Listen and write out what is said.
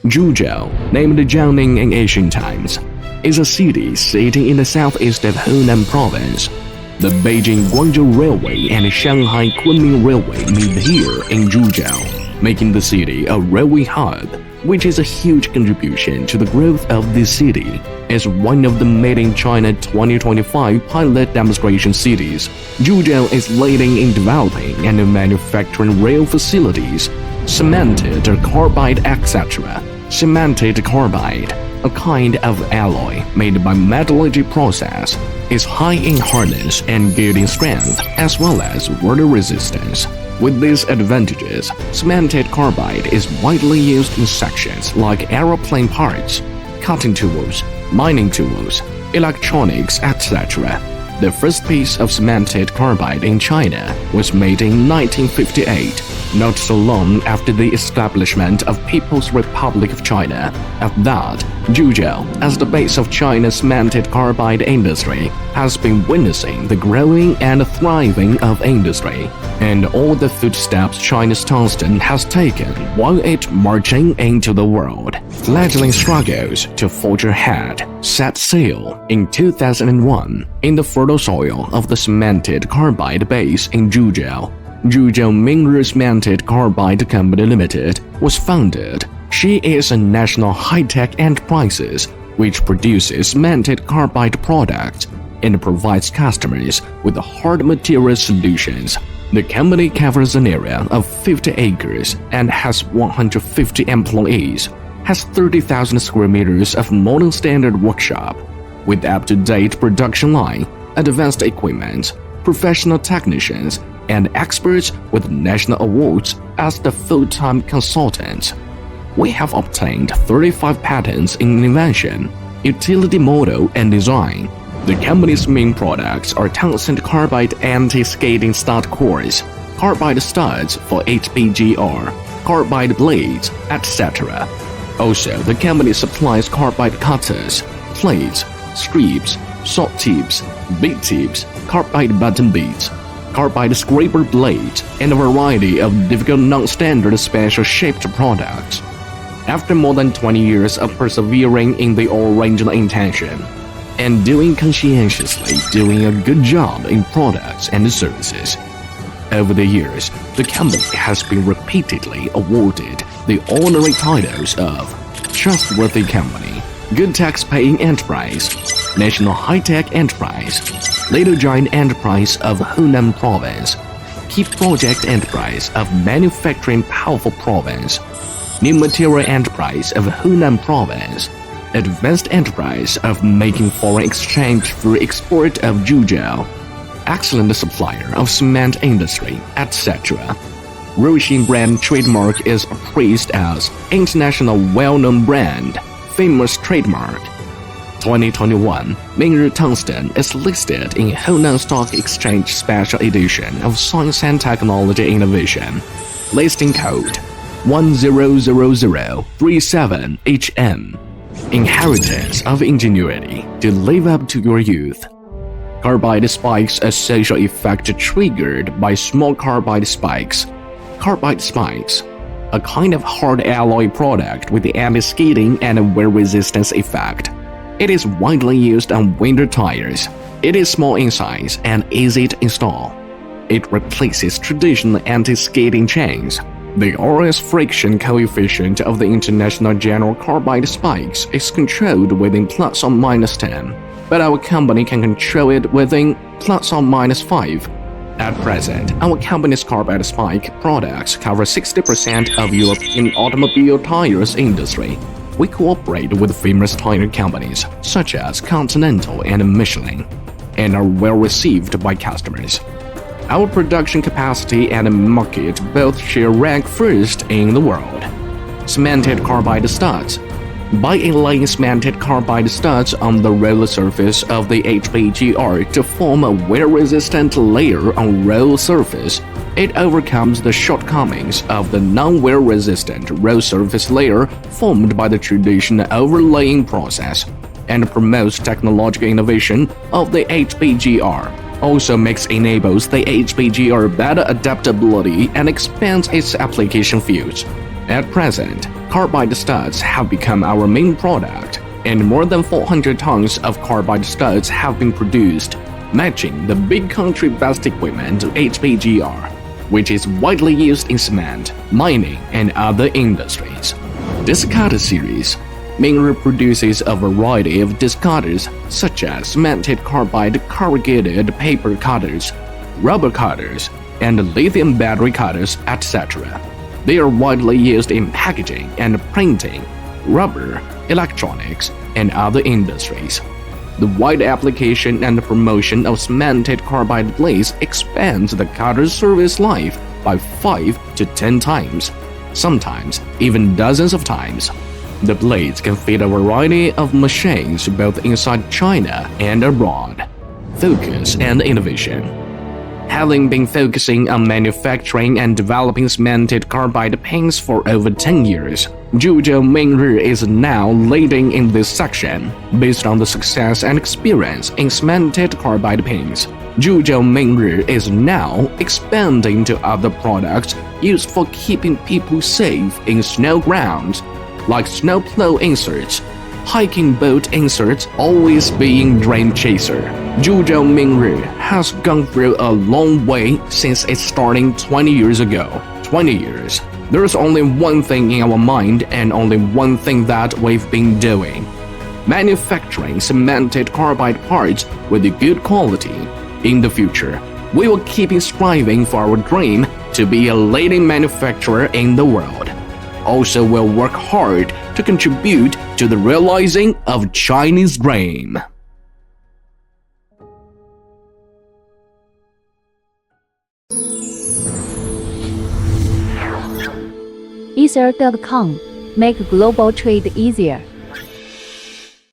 Zhuzhou, named Jiangning in ancient times, is a city sitting in the southeast of Hunan Province. The Beijing-Guangzhou Railway and Shanghai-Kunming Railway meet here in Zhuzhou, making the city a railway hub, which is a huge contribution to the growth of this city. As one of the Made in China 2025 pilot demonstration cities, Zhuzhou is leading in developing and manufacturing rail facilities, cemented carbide, etc. Cemented carbide, a kind of alloy made by metallurgy process, is high in hardness and good in strength, as well as water resistance. With these advantages, cemented carbide is widely used in sections like aeroplane parts, cutting tools, mining tools, electronics, etc. The first piece of cemented carbide in China was made in 1958, not so long after the establishment of People's Republic of China. At that, Zhuzhou, as the base of China's cemented carbide industry, has been witnessing the growing and thriving of industry, and all the footsteps China's tungsten has taken while it marching into the world. Fledgling struggles to forge ahead set sail in 2001 in the fertile soil of the cemented carbide base in Zhuzhou. Zhuzhou Mingri Cemented Carbide Company Limited was founded. She is a national high-tech enterprise which produces cemented carbide products and provides customers with hard material solutions. The company covers an area of 50 acres and has 150 employees, has 30,000 square meters of modern standard workshop, with up-to-date production line, advanced equipment, professional technicians, and experts with national awards as the full-time consultants. We have obtained 35 patents in invention, utility model, and design. The company's main products are tungsten carbide anti-skating stud cores, carbide studs for HPGR, carbide blades, etc. Also, the company supplies carbide cutters, plates, strips, salt tips, bead tips, carbide button beads, carbide scraper blades, and a variety of difficult non-standard special-shaped products. After more than 20 years of persevering in the original intention and conscientiously doing a good job in products and services, over the years, the company has been repeatedly awarded the honorary titles of Trustworthy Company, Good Tax-Paying Enterprise, National High-Tech Enterprise, Little Giant Enterprise of Hunan Province, Key Project Enterprise of Manufacturing Powerful Province, New Material Enterprise of Hunan Province, Advanced Enterprise of Making Foreign Exchange through Export of Zhuzhou, Excellent Supplier of Cement Industry, etc. Ruxin brand trademark is appraised as International Well-Known Brand, Famous Trademark. 2021, Mingri Tungsten is listed in Hunan Stock Exchange Special Edition of Science and Technology Innovation, listing code 100037HM. Inheritance of ingenuity to live up to your youth. Carbide spikes, a social effect triggered by small carbide spikes. Carbide spikes, a kind of hard alloy product with the anti-skidding and wear resistance effect. It is widely used on winter tires. It is small in size and easy to install. It replaces traditional anti-skidding chains. The RS friction coefficient of the International General Carbide spikes is controlled within plus or minus 10, but our company can control it within plus or minus 5. At present, our company's carbide spike products cover 60% of European automobile tires industry. We cooperate with famous tire companies such as Continental and Michelin, and are well received by customers. Our production capacity and market both share rank first in the world. Cemented carbide studs. By inlaying cemented carbide studs on the roller surface of the HPGR to form a wear-resistant layer on roll surface, it overcomes the shortcomings of the non-wear-resistant roll surface layer formed by the traditional overlaying process, and promotes technological innovation of the HPGR. Also enables the HPGR better adaptability and expands its application fields. At present, Carbide studs have become our main product, and more than 400 tons of carbide studs have been produced, matching the big country best equipment to HPGR, which is widely used in cement, mining, and other industries. Disc cutter series. Mingri produces a variety of disc cutters such as cemented carbide corrugated paper cutters, rubber cutters, and lithium battery cutters, etc. They are widely used in packaging and printing, rubber, electronics, and other industries. The wide application and promotion of cemented carbide blades expands the cutter's service life by 5 to 10 times, sometimes even dozens of times. The blades can fit a variety of machines both inside China and abroad. Focus and innovation. Having been focusing on manufacturing and developing cemented carbide paints for over 10 years, Zhuzhou Mingri is now leading in this section. Based on the success and experience in cemented carbide paints, Zhuzhou Mingri is now expanding to other products used for keeping people safe in snow grounds, like snowplow inserts, hiking boot inserts, always being dream chaser. Zhuzhou Mingri has gone through a long way since its starting 20 years ago. 20 years. There's only one thing in our mind and only one thing that we've been doing: manufacturing cemented carbide parts with good quality. In the future, we will keep striving for our dream to be a leading manufacturer in the world. Also, we'll work hard to contribute to the realizing of Chinese dream. Ether.com. Make global trade easier.